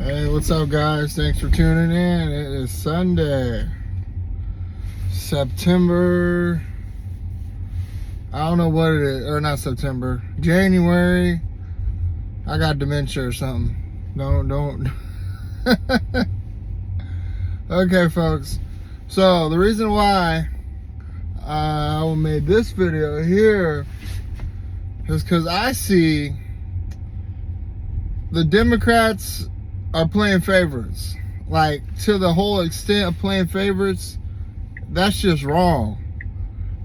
Hey, what's up, guys? Thanks for tuning in. It is Sunday, September. I don't know what it is, or not September, January. I got dementia or something. Don't. Okay, folks. So the reason why I made this video here is because I see the Democrats are playing favorites. Like, to the whole extent of playing favorites, that's just wrong.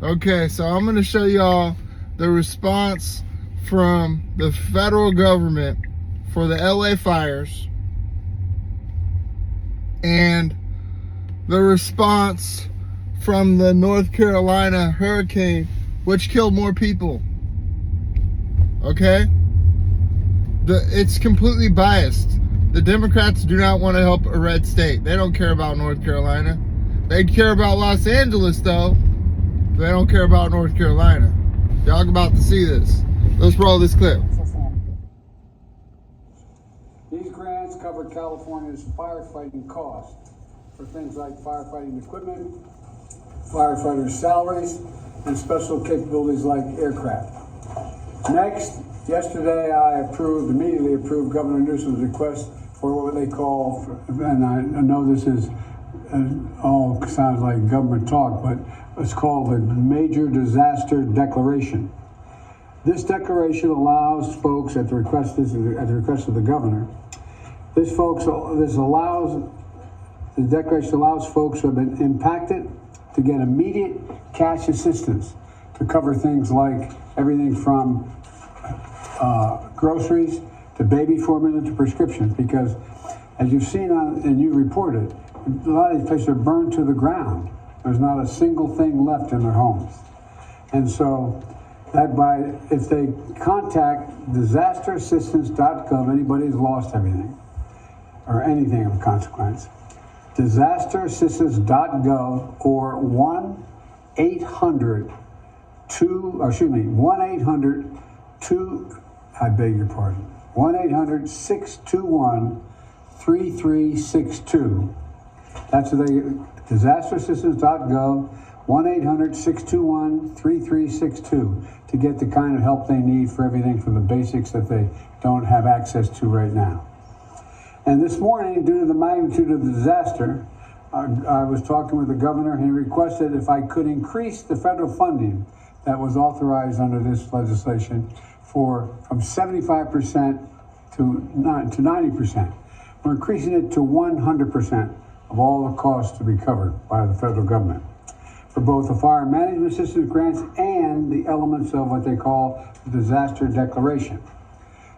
Okay, so I'm going to show y'all the response from the federal government for the LA fires and the response from the North Carolina hurricane, which killed more people. Okay? It's completely biased. The Democrats do not want to help a red state. They don't care about North Carolina. They care about Los Angeles, though. They don't care about North Carolina. Y'all about to see this. Let's roll this clip. These grants cover California's firefighting costs for things like firefighting equipment, firefighters' salaries, and special capabilities like aircraft. Next, yesterday I immediately approved Governor Newsom's request for what they call, and I know this is all sounds like government talk, but it's called the Major Disaster Declaration. This declaration allows folks, at the request of the governor, the declaration allows folks who have been impacted to get immediate cash assistance to cover things like everything from groceries to baby formula to prescriptions, because as you've seen and you reported, a lot of these places are burned to the ground. There's not a single thing left in their homes. And so if they contact disasterassistance.gov, anybody who's lost everything or anything of consequence, disasterassistance.gov or 1-800-2, I beg your pardon, 1-800-621-3362. That's disasterassistance.gov, 1-800-621-3362 to get the kind of help they need for everything from the basics that they don't have access to right now. And this morning, due to the magnitude of the disaster, I was talking with the governor, and he requested if I could increase the federal funding that was authorized under this legislation from 75% to 90%. We're increasing it to 100% of all the costs to be covered by the federal government for both the fire management assistance grants and the elements of what they call the disaster declaration.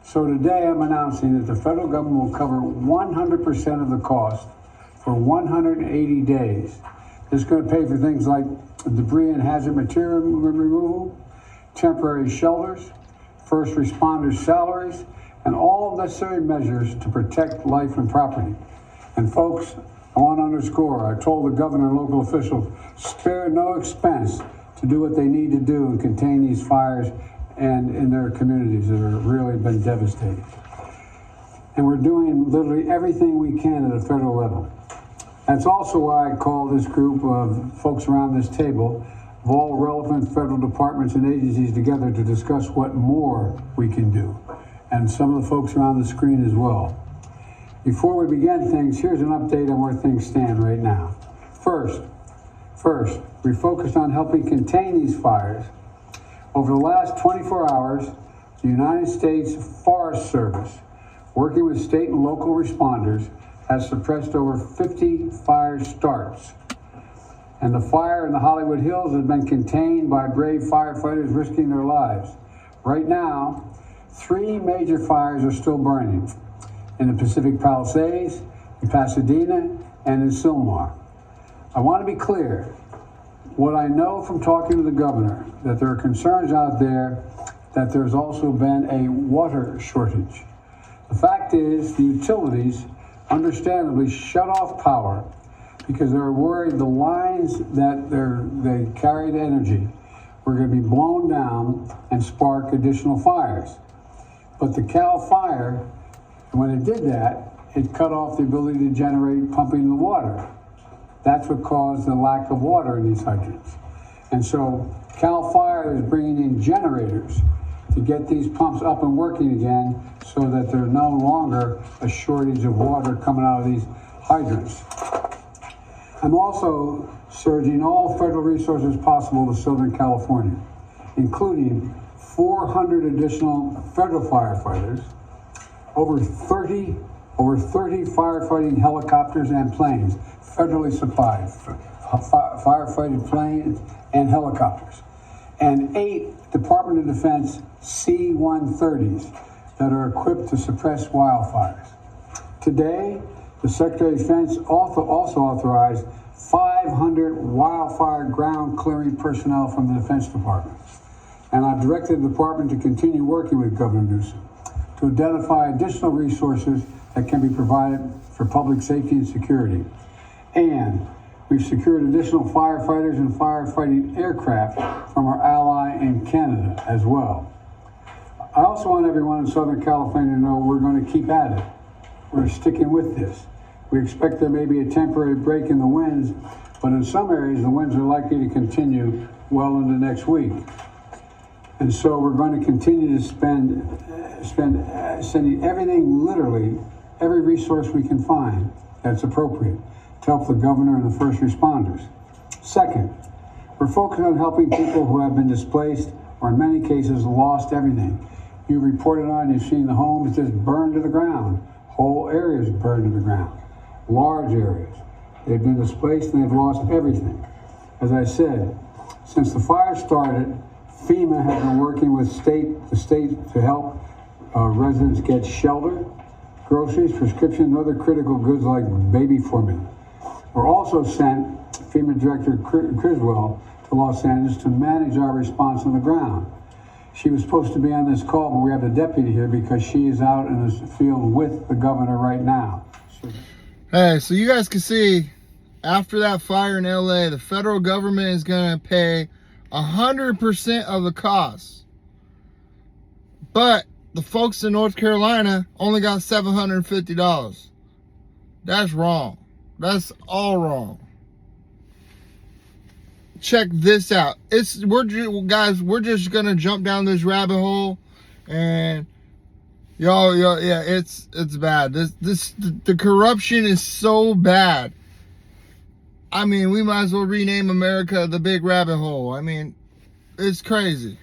So today I'm announcing that the federal government will cover 100% of the cost for 180 days. This is going to pay for things like debris and hazard material removal, temporary shelters, first responders' salaries, and all necessary measures to protect life and property. And folks, I want to underscore, I told the governor and local officials, spare no expense to do what they need to do and contain these fires and in their communities that have really been devastating. And we're doing literally everything we can at a federal level. That's also why I call this group of folks around this table of all relevant federal departments and agencies together to discuss what more we can do. And some of the folks are on the screen as well. Before we begin things, here's an update on where things stand right now. First, we focused on helping contain these fires. Over the last 24 hours, the United States Forest Service, working with state and local responders, has suppressed over 50 fire starts. And the fire in the Hollywood Hills has been contained by brave firefighters risking their lives. Right now, 3 major fires are still burning in the Pacific Palisades, in Pasadena, and in Sylmar. I want to be clear. What I know from talking to the governor, that there are concerns out there that there's also been a water shortage. The fact is, the utilities understandably shut off power because they're worried the lines that they carry the energy were going to be blown down and spark additional fires. But the Cal Fire, when it did that, it cut off the ability to generate pumping the water. That's what caused the lack of water in these hydrants. And so CAL FIRE is bringing in generators to get these pumps up and working again so that there's no longer a shortage of water coming out of these hydrants. I'm also surging all federal resources possible to Southern California, including 400 additional federal firefighters, over 30 firefighting helicopters and planes, federally supplied firefighting planes and helicopters, and 8 Department of Defense C-130s that are equipped to suppress wildfires. Today, the Secretary of Defense also authorized 500 wildfire ground clearing personnel from the Defense Department. And I've directed the department to continue working with Governor Newsom to identify additional resources that can be provided for public safety and security. And we've secured additional firefighters and firefighting aircraft from our ally in Canada as well. I also want everyone in Southern California to know we're going to keep at it. We're sticking with this. We expect there may be a temporary break in the winds, but in some areas the winds are likely to continue well into next week. And so we're going to continue to sending everything, literally every resource we can find that's appropriate to help the governor and the first responders. Second, we're focused on helping people who have been displaced or in many cases lost everything. You reported on, you've seen the homes just burned to the ground, whole areas burned to the ground, large areas. They've been displaced and they've lost everything. As I said, since the fire started, FEMA has been working with the state to help residents get shelter, groceries, prescription, and other critical goods like baby formula. We're also sent FEMA Director Criswell to Los Angeles to manage our response on the ground. She was supposed to be on this call, but we have the deputy here because she is out in the field with the governor right now. Hey, so you guys can see, after that fire in LA, the federal government is going to pay 100% of the costs. But the folks in North Carolina only got $750. That's wrong. That's all wrong. Check this out. We're just gonna jump down this rabbit hole, and yeah, it's bad. The corruption is so bad. I mean, we might as well rename America the Big Rabbit Hole. I mean, it's crazy.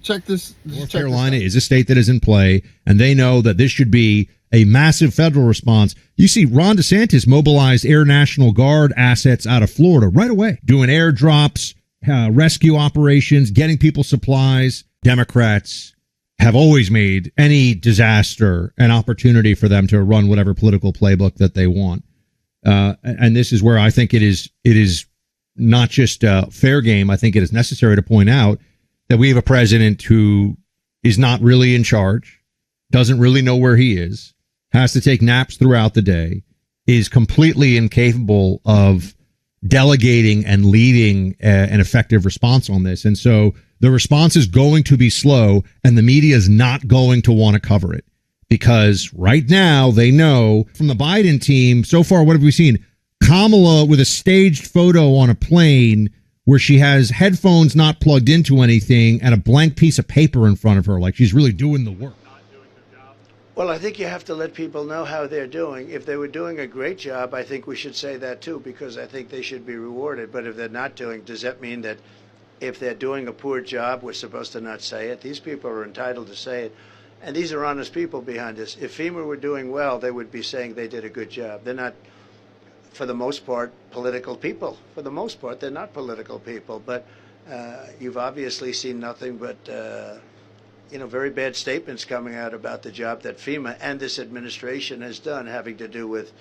Check this. North Carolina is a state that is in play, and they know that this should be a massive federal response. You see, Ron DeSantis mobilized Air National Guard assets out of Florida right away, doing airdrops, rescue operations, getting people supplies. Democrats have always made any disaster an opportunity for them to run whatever political playbook that they want. And this is where I think it is not just fair game. I think it is necessary to point out that we have a president who is not really in charge, doesn't really know where he is, has to take naps throughout the day, is completely incapable of delegating and leading an effective response on this. And so the response is going to be slow, and the media is not going to want to cover it because right now they know from the Biden team, so far, what have we seen? Kamala with a staged photo on a plane where she has headphones not plugged into anything and a blank piece of paper in front of her, like she's really doing the work. Well, I think you have to let people know how they're doing. If they were doing a great job, I think we should say that too, because I think they should be rewarded. But if they're not doing, does that mean that if they're doing a poor job, we're supposed to not say it? These people are entitled to say it. And these are honest people behind us. If FEMA were doing well, they would be saying they did a good job. They're not, for the most part, political people. For the most part, they're not political people. But you've obviously seen nothing but very bad statements coming out about the job that FEMA and this administration has done having to do with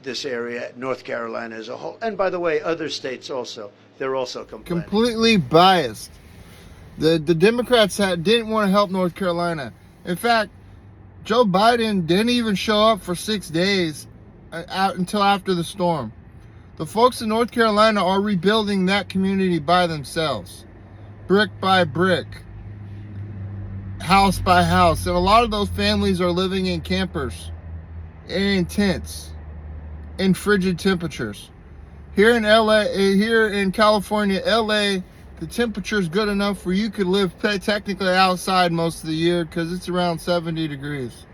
this area, North Carolina as a whole. And by the way, other states also, they're also complaining. Completely biased. The Democrats didn't want to help North Carolina. In fact, Joe Biden didn't even show up for 6 days until after the storm. The folks in North Carolina are rebuilding that community by themselves, brick by brick, house by house, and a lot of those families are living in campers. in tents in frigid temperatures. Here in LA, here in California, LA, the temperature is good enough where you could live technically outside most of the year because it's around 70 degrees.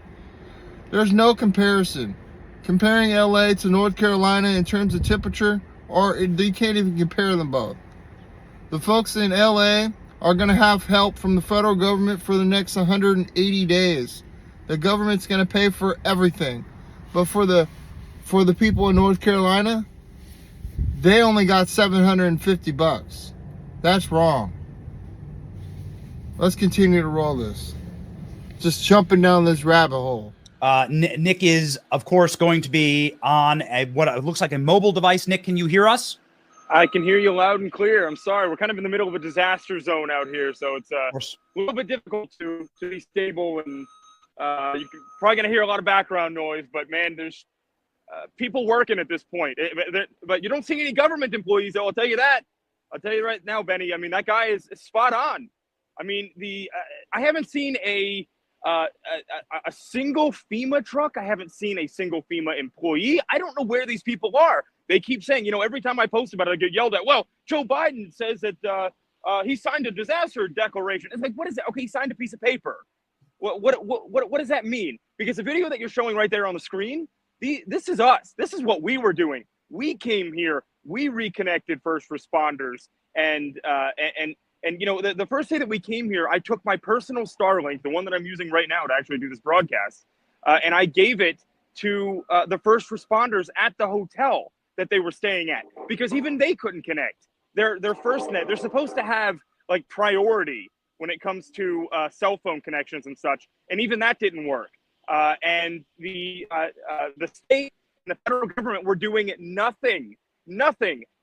There's no comparison. Comparing LA to North Carolina in terms of temperature, or you can't even compare them both. The folks in LA are going to have help from the federal government for the next 180 days. The government's going to pay for everything. But for the people in North Carolina, they only got $750. That's wrong. Let's continue to roll this. Just jumping down this rabbit hole. Nick is, of course, going to be on what looks like a mobile device. Nick, can you hear us? I can hear you loud and clear. I'm sorry. We're kind of in the middle of a disaster zone out here, so it's a little bit difficult to be stable. And you're probably going to hear a lot of background noise, but, man, there's people working at this point. But you don't see any government employees, though, I'll tell you that. I'll tell you right now, Benny, I mean, that guy is spot on. I mean, I haven't seen a single FEMA truck. I haven't seen a single FEMA employee. I don't know where these people are. They keep saying, you know, every time I post about it, I get yelled at. Well, Joe Biden says that he signed a disaster declaration. It's like, what is that? Okay, he signed a piece of paper. What does that mean? Because the video that you're showing right there on the screen, this is us. This is what we were doing. We came here. We reconnected first responders, and you know, the first day that we came here, I took my personal Starlink, the one that I'm using right now to actually do this broadcast, and I gave it to the first responders at the hotel that they were staying at, because even they couldn't connect. Their FirstNet, they're supposed to have like priority when it comes to cell phone connections and such, and even that didn't work. And the state and the federal government were doing nothing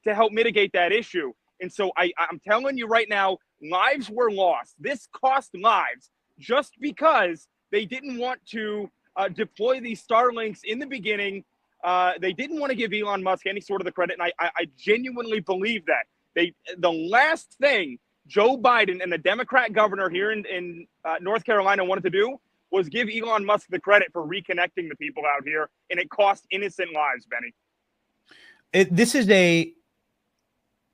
to help mitigate that issue. And so I'm telling you right now, lives were lost. This cost lives just because they didn't want to deploy these Starlinks in the beginning. They didn't want to give Elon Musk any sort of the credit, and I genuinely believe that. The last thing Joe Biden and the Democrat governor here in North Carolina wanted to do was give Elon Musk the credit for reconnecting the people out here, and it cost innocent lives, Benny. This is a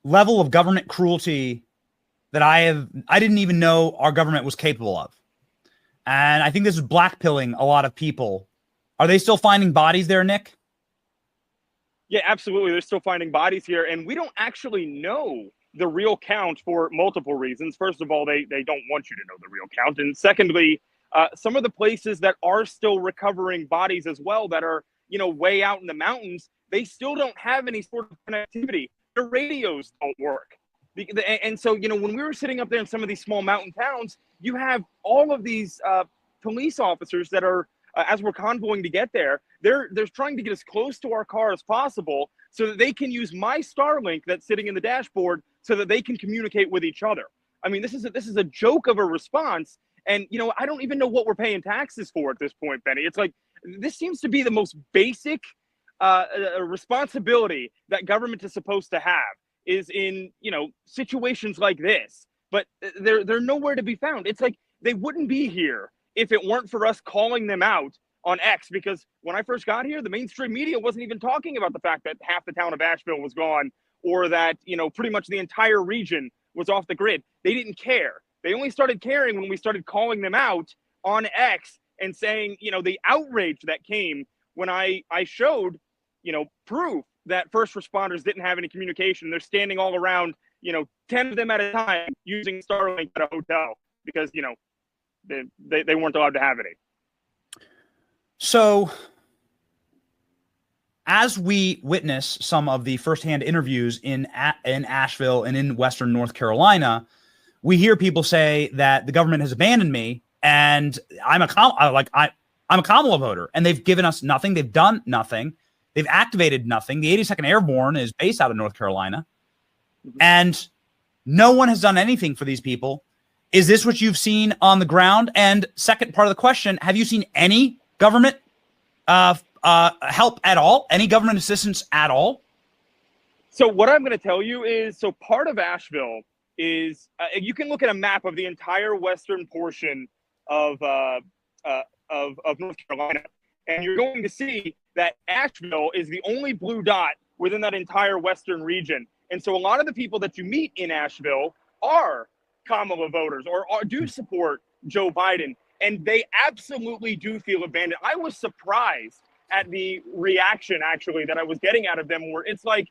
level of government cruelty that I didn't even know our government was capable of. And I think this is blackpilling a lot of people. Are they still finding bodies there, Nick? Yeah, absolutely. They're still finding bodies here. And we don't actually know the real count for multiple reasons. First of all, they don't want you to know the real count. And secondly, some of the places that are still recovering bodies as well that are, you know, way out in the mountains, they still don't have any sort of connectivity. Their radios don't work. And so, you know, when we were sitting up there in some of these small mountain towns, you have all of these police officers that are, as we're convoying to get there, they're trying to get as close to our car as possible so that they can use my Starlink that's sitting in the dashboard so that they can communicate with each other. I mean, this is a joke of a response. And, you know, I don't even know what we're paying taxes for at this point, Benny. It's like, this seems to be the most basic responsibility that government is supposed to have, is in, you know, situations like this. But they're nowhere to be found. It's like they wouldn't be here if it weren't for us calling them out on X, because when I first got here, the mainstream media wasn't even talking about the fact that half the town of Asheville was gone, or that, you know, pretty much the entire region was off the grid. They didn't care. They only started caring when we started calling them out on X and saying, you know, the outrage that came when I showed, you know, proof that first responders didn't have any communication. They're standing all around, you know, 10 of them at a time using Starlink at a hotel because, you know, they weren't allowed to have any. So as we witness some of the firsthand interviews in Asheville and in Western North Carolina, we hear people say that the government has abandoned me, and I'm a Kamala voter, and they've given us nothing. They've done nothing. They've activated nothing. The 82nd Airborne is based out of North Carolina, and no one has done anything for these people. Is this what you've seen on the ground? And second part of the question, have you seen any government help at all? Any government assistance at all? So what I'm going to tell you is, so part of Asheville is, you can look at a map of the entire western portion of North Carolina, And you're going to see that Asheville is the only blue dot within that entire Western region. And so a lot of the people that you meet in Asheville are Kamala voters or do support Joe Biden. And they absolutely do feel abandoned. I was surprised at the reaction, actually, that I was getting out of them, where it's like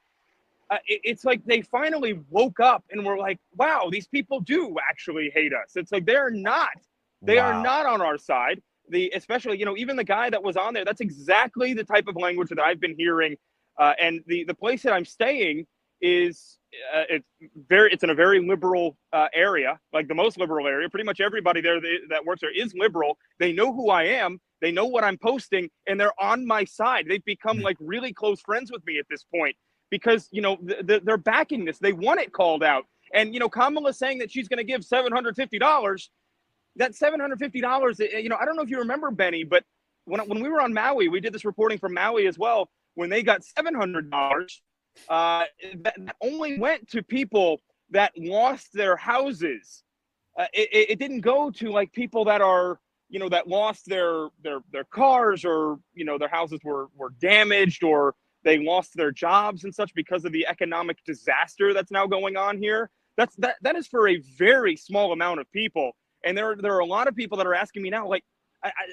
they finally woke up and were like, wow, these people do actually hate us. It's like they are not on our side. Especially, even the guy that was on there, that's exactly the type of language that I've been hearing. And the place that I'm staying is it's in a very liberal area, like the most liberal area. Pretty much everybody there that works there is liberal. They know who I am. They know what I'm posting, and they're on my side. They've become like really close friends with me at this point because, they're backing this. They want it called out. And, Kamala saying that she's going to give $750. That $750, I don't know if you remember, Benny, but when we were on Maui, we did this reporting from Maui as well. When they got $700, that only went to people that lost their houses. It didn't go to like people that are, that lost their cars, or, their houses were damaged, or they lost their jobs and such because of the economic disaster that's now going on here. That is for a very small amount of people. And there are a lot of people that are asking me now, like,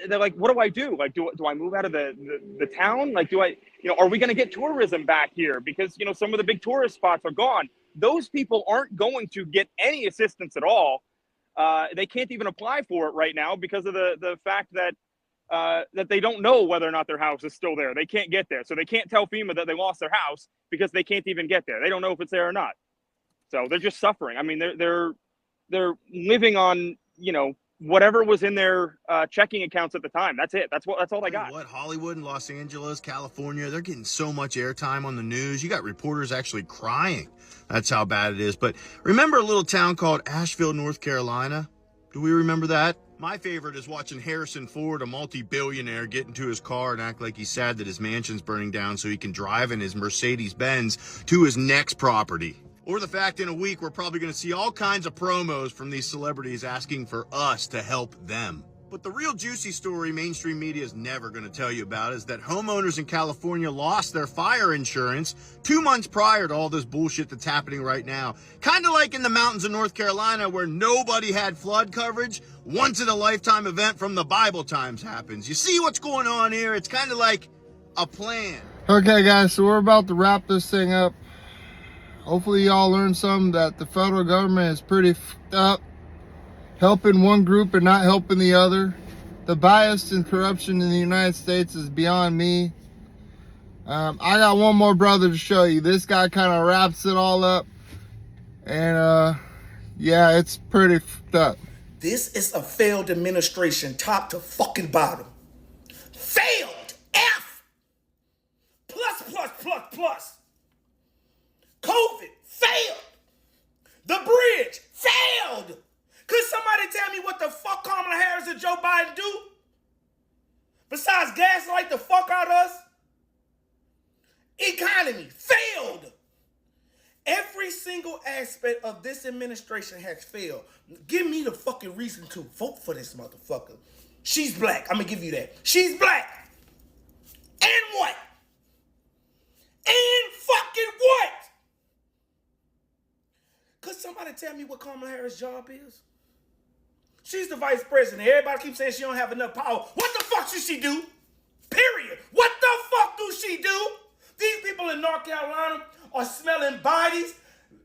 they're like, what do I do? Like, do I move out of the town? Like, are we going to get tourism back here? Because, some of the big tourist spots are gone. Those people aren't going to get any assistance at all. They can't even apply for it right now because of the fact that they don't know whether or not their house is still there. They can't get there. So they can't tell FEMA that they lost their house because they can't even get there. They don't know if it's there or not. So they're just suffering. I mean, they're living on, whatever was in their checking accounts at the time. That's it. That's all they got. What, Hollywood and Los Angeles, California, they're getting so much airtime on the news. You got reporters actually crying. That's how bad it is. But remember a little town called Asheville, North Carolina? Do we remember that? My favorite is watching Harrison Ford, a multi-billionaire, get into his car and act like he's sad that his mansion's burning down so he can drive in his Mercedes-Benz to his next property. Or the fact in a week we're probably going to see all kinds of promos from these celebrities asking for us to help them. But the real juicy story mainstream media is never going to tell you about is that homeowners in California lost their fire insurance 2 months prior to all this bullshit that's happening right now. Kind of like in the mountains of North Carolina where nobody had flood coverage. Once in a lifetime event from the Bible times happens. You see what's going on here? It's kind of like a plan. Okay, guys, so we're about to wrap this thing up. Hopefully y'all learned something, that the federal government is pretty f***ed up, helping one group and not helping the other. The bias and corruption in the United States is beyond me. I got one more brother to show you. This guy kind of wraps it all up. And yeah, it's pretty f***ed up. This is a failed administration, top to fucking bottom. Failed! F! Plus, plus, plus, plus. COVID failed. The bridge failed. Could somebody tell me what the fuck Kamala Harris and Joe Biden do? Besides gaslight the fuck out of us? Economy failed. Every single aspect of this administration has failed. Give me the fucking reason to vote for this motherfucker. She's black. I'm gonna give you that. She's black. And what? And fucking what? Could somebody tell me what Kamala Harris' job is? She's the vice president. Everybody keeps saying she don't have enough power. What the fuck should she do? Period. What the fuck do she do? These people in North Carolina are smelling bodies.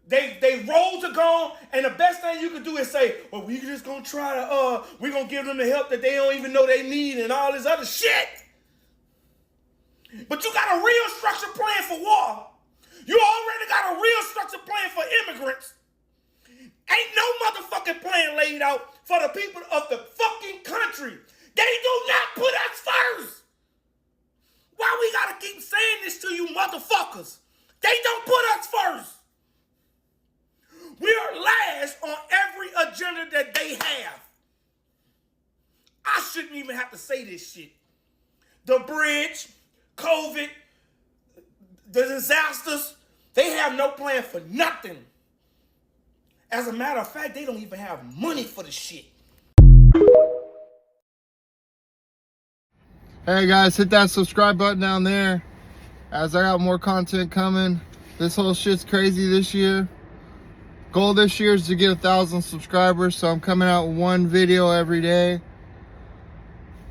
They rolls are gone, and the best thing you can do is say, well, we just gonna try to, we're gonna give them the help that they don't even know they need and all this other shit. But you got a real structured plan for war. You already got a real structured plan for immigrants. Ain't no motherfucking plan laid out for the people of the fucking country. They do not put us first. Why we gotta keep saying this to you motherfuckers? They don't put us first. We are last on every agenda that they have. I shouldn't even have to say this shit. The bridge, COVID, the disasters, they have no plan for nothing. As a matter of fact, they don't even have money for the shit. Hey guys, hit that subscribe button down there, as I got more content coming. This whole shit's crazy this year. Goal this year is to get 1,000 subscribers, so I'm coming out with one video every day.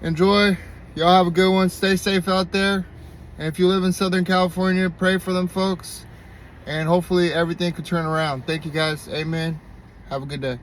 Enjoy. Y'all have a good one. Stay safe out there. And if you live in Southern California, pray for them folks. And hopefully everything can turn around. Thank you guys. Amen. Have a good day.